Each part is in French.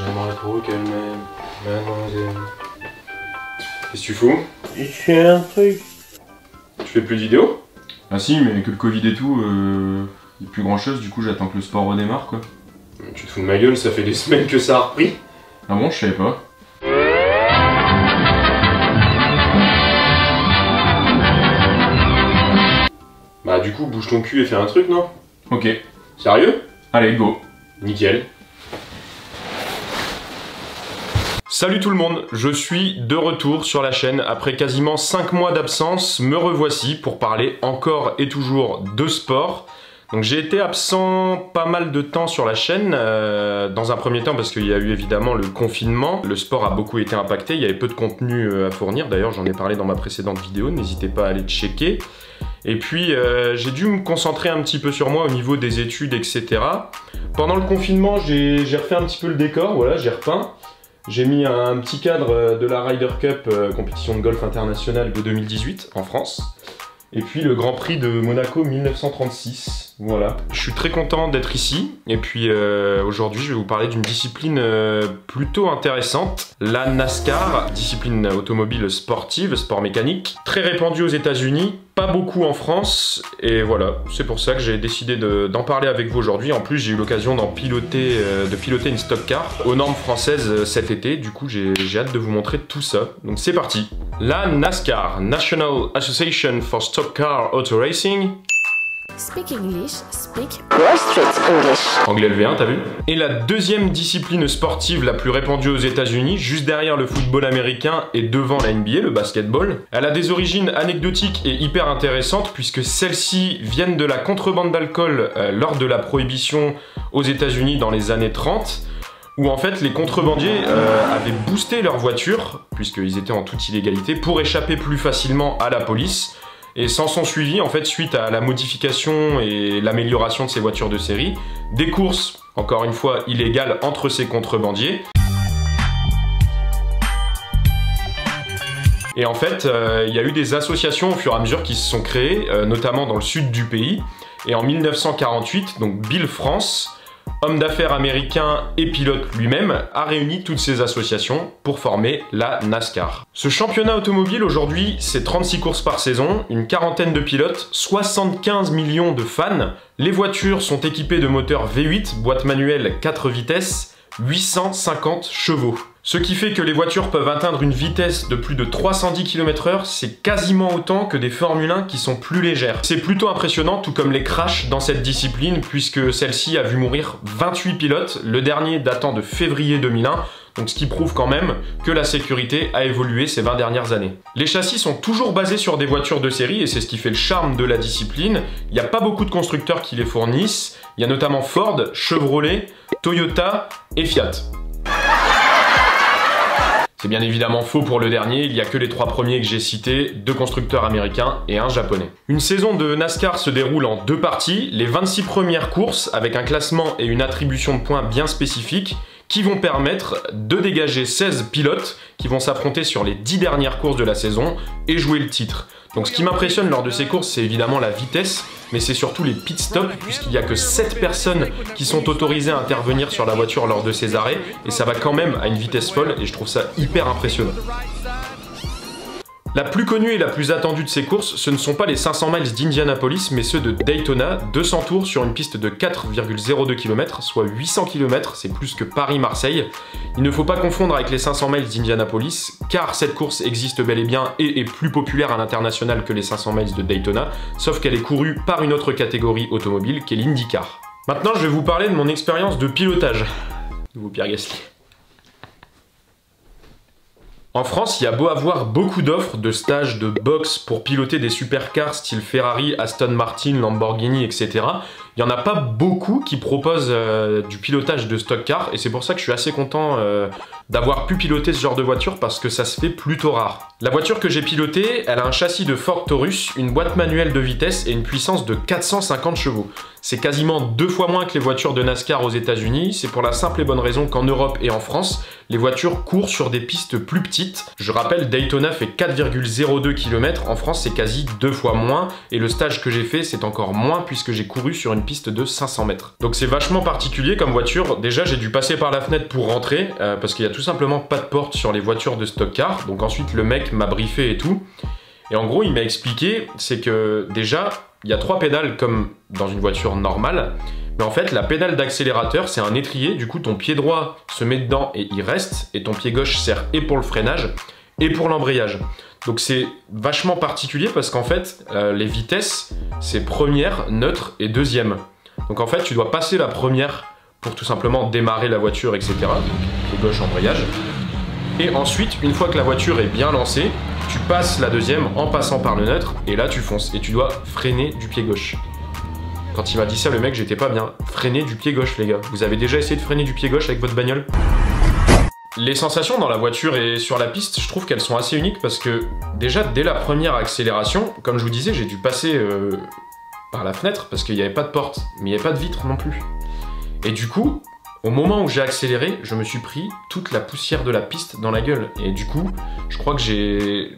J'aimerais trop qu'elle m'aime, mademoiselle. Qu'est-ce que tu fous? Je fais un truc. Tu fais plus de vidéos? Ah si, mais que le Covid et tout, y a plus grand chose, du coup j'attends que le sport redémarre quoi. Tu te fous de ma gueule, ça fait des semaines que ça a repris. Ah bon, je savais pas. Bah du coup, bouge ton cul et fais un truc, non? Ok. Sérieux? Allez, go. Nickel. Salut tout le monde, je suis de retour sur la chaîne après quasiment 5 mois d'absence, me revoici pour parler encore et toujours de sport. Donc j'ai été absent pas mal de temps sur la chaîne, dans un premier temps parce qu'il y a eu évidemment le confinement, le sport a beaucoup été impacté, il y avait peu de contenu à fournir, d'ailleurs j'en ai parlé dans ma précédente vidéo, n'hésitez pas à aller checker. Et puis j'ai dû me concentrer un petit peu sur moi au niveau des études, etc. Pendant le confinement, j'ai refait un petit peu le décor, voilà, j'ai repeint. J'ai mis un petit cadre de la Ryder Cup, compétition de golf internationale de 2018 en France. Et puis le Grand Prix de Monaco 1936, voilà. Je suis très content d'être ici. Et puis aujourd'hui, je vais vous parler d'une discipline plutôt intéressante. La NASCAR, discipline automobile sportive, sport mécanique. Très répandue aux États-Unis, pas beaucoup en France. Et voilà, c'est pour ça que j'ai décidé d'en parler avec vous aujourd'hui. En plus, j'ai eu l'occasion de piloter une stock car aux normes françaises cet été. Du coup, j'ai hâte de vous montrer tout ça. Donc c'est parti. La NASCAR, National Association for Stock Car Auto Racing. Speak English, speak Wall Street English. Anglais LV1, t'as vu? Et la deuxième discipline sportive la plus répandue aux États-Unis, juste derrière le football américain et devant la NBA, le basketball. Elle a des origines anecdotiques et hyper intéressantes puisque celles-ci viennent de la contrebande d'alcool lors de la prohibition aux États-Unis dans les années 30. Où en fait les contrebandiers avaient boosté leur voiture, puisqu'ils étaient en toute illégalité, pour échapper plus facilement à la police. Et s'en sont suivis, en fait, suite à la modification et l'amélioration de ces voitures de série, des courses, encore une fois, illégales entre ces contrebandiers. Et en fait, il y a eu des associations au fur et à mesure qui se sont créées, notamment dans le sud du pays. Et en 1948, donc Bill France, homme d'affaires américain et pilote lui-même, a réuni toutes ces associations pour former la NASCAR. Ce championnat automobile aujourd'hui, c'est 36 courses par saison, une quarantaine de pilotes, 75 millions de fans. Les voitures sont équipées de moteurs V8, boîte manuelle 4 vitesses, 850 chevaux. Ce qui fait que les voitures peuvent atteindre une vitesse de plus de 310 km/h, c'est quasiment autant que des Formule 1 qui sont plus légères. C'est plutôt impressionnant, tout comme les crashs dans cette discipline, puisque celle-ci a vu mourir 28 pilotes, le dernier datant de février 2001, donc ce qui prouve quand même que la sécurité a évolué ces 20 dernières années. Les châssis sont toujours basés sur des voitures de série, et c'est ce qui fait le charme de la discipline. Il n'y a pas beaucoup de constructeurs qui les fournissent, il y a notamment Ford, Chevrolet, Toyota et Fiat. C'est bien évidemment faux pour le dernier, il n'y a que les 3 premiers que j'ai cités, 2 constructeurs américains et un japonais. Une saison de NASCAR se déroule en 2 parties, les 26 premières courses avec un classement et une attribution de points bien spécifiques qui vont permettre de dégager 16 pilotes qui vont s'affronter sur les 10 dernières courses de la saison et jouer le titre. Donc ce qui m'impressionne lors de ces courses, c'est évidemment la vitesse, mais c'est surtout les pit stops, puisqu'il n'y a que 7 personnes qui sont autorisées à intervenir sur la voiture lors de ces arrêts, et ça va quand même à une vitesse folle, et je trouve ça hyper impressionnant. La plus connue et la plus attendue de ces courses, ce ne sont pas les 500 miles d'Indianapolis, mais ceux de Daytona, 200 tours sur une piste de 4,02 km, soit 800 km, c'est plus que Paris-Marseille. Il ne faut pas confondre avec les 500 miles d'Indianapolis, car cette course existe bel et bien et est plus populaire à l'international que les 500 miles de Daytona, sauf qu'elle est courue par une autre catégorie automobile qu'est l'IndyCar. Maintenant, je vais vous parler de mon expérience de pilotage. Nouveau Pierre Gasly. En France, il y a beau avoir beaucoup d'offres de stages de boxe pour piloter des supercars style Ferrari, Aston Martin, Lamborghini, etc. Il n'y en a pas beaucoup qui proposent du pilotage de stock car, et c'est pour ça que je suis assez content d'avoir pu piloter ce genre de voiture parce que ça se fait plutôt rare. La voiture que j'ai pilotée, elle a un châssis de Ford Taurus, une boîte manuelle de vitesse et une puissance de 450 chevaux. C'est quasiment 2 fois moins que les voitures de NASCAR aux États-Unis. C'est pour la simple et bonne raison qu'en Europe et en France, les voitures courent sur des pistes plus petites. Je rappelle, Daytona fait 4,02 km. En France, c'est quasi 2 fois moins. Et le stage que j'ai fait, c'est encore moins puisque j'ai couru sur une piste de 500 mètres. Donc c'est vachement particulier comme voiture. Déjà, j'ai dû passer par la fenêtre pour rentrer parce qu'il y a tout simplement pas de porte sur les voitures de stock car. Donc ensuite, le mec m'a briefé et tout. Et en gros, il m'a expliqué, c'est que déjà, il y a 3 pédales comme dans une voiture normale, mais en fait, la pédale d'accélérateur, c'est un étrier, du coup, ton pied droit se met dedans et il reste, et ton pied gauche sert et pour le freinage et pour l'embrayage. Donc c'est vachement particulier parce qu'en fait, les vitesses, c'est première, neutre et deuxième. Donc en fait, tu dois passer la première pour tout simplement démarrer la voiture, etc. Donc, pied gauche, embrayage. Et ensuite, une fois que la voiture est bien lancée, tu passes la deuxième en passant par le neutre, et là tu fonces, et tu dois freiner du pied gauche. Quand il m'a dit ça, le mec, j'étais pas bien. Freiner du pied gauche, les gars. Vous avez déjà essayé de freiner du pied gauche avec votre bagnole? Les sensations dans la voiture et sur la piste, je trouve qu'elles sont assez uniques parce que déjà, dès la première accélération, comme je vous disais, j'ai dû passer par la fenêtre parce qu'il n'y avait pas de porte, mais il n'y avait pas de vitre non plus. Et du coup, au moment où j'ai accéléré, je me suis pris toute la poussière de la piste dans la gueule. Et du coup, je crois que j'ai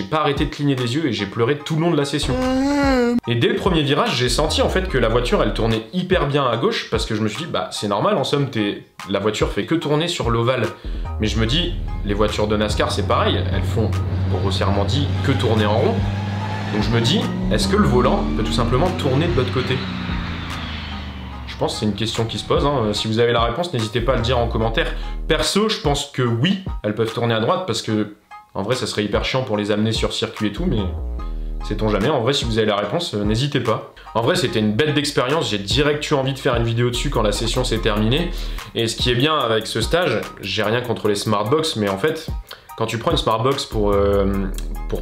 pas arrêté de cligner des yeux et j'ai pleuré tout le long de la session. Et dès le premier virage, j'ai senti en fait que la voiture, elle tournait hyper bien à gauche parce que je me suis dit, bah c'est normal, en somme, la voiture fait que tourner sur l'ovale. Mais je me dis, les voitures de NASCAR, c'est pareil, elles font, grossièrement dit, que tourner en rond. Donc je me dis, est-ce que le volant peut tout simplement tourner de l'autre côté ? Je pense que c'est une question qui se pose. Hein. Si vous avez la réponse, n'hésitez pas à le dire en commentaire. Perso, je pense que oui, elles peuvent tourner à droite parce que, en vrai, ça serait hyper chiant pour les amener sur circuit et tout, mais sait-on jamais. En vrai, si vous avez la réponse, n'hésitez pas. En vrai, c'était une bête d'expérience. J'ai direct eu envie de faire une vidéo dessus quand la session s'est terminée. Et ce qui est bien avec ce stage, j'ai rien contre les Smartbox, mais en fait, quand tu prends une Smartbox pour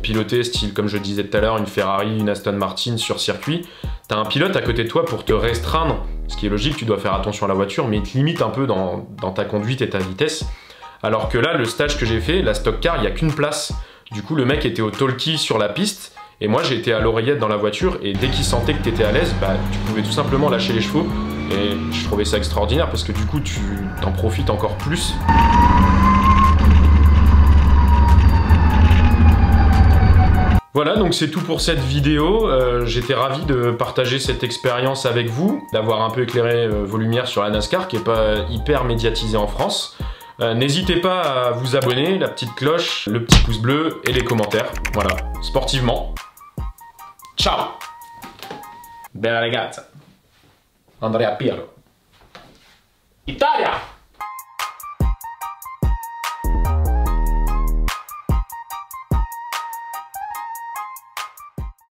piloter, style, comme je disais tout à l'heure, une Ferrari, une Aston Martin sur circuit, t'as un pilote à côté de toi pour te restreindre, ce qui est logique, tu dois faire attention à la voiture, mais il te limite un peu dans ta conduite et ta vitesse. Alors que là, le stage que j'ai fait, la stock car, il n'y a qu'une place. Du coup, le mec était au talkie sur la piste, et moi j'étais à l'oreillette dans la voiture, et dès qu'il sentait que t'étais à l'aise, bah, tu pouvais tout simplement lâcher les chevaux, et je trouvais ça extraordinaire, parce que du coup, tu t'en profites encore plus. Voilà, donc c'est tout pour cette vidéo. J'étais ravi de partager cette expérience avec vous, d'avoir un peu éclairé vos lumières sur la NASCAR, qui n'est pas hyper médiatisée en France. N'hésitez pas à vous abonner, la petite cloche, le petit pouce bleu et les commentaires. Voilà, sportivement. Ciao! Bella ragazza. Andrea Pirlo. Italia!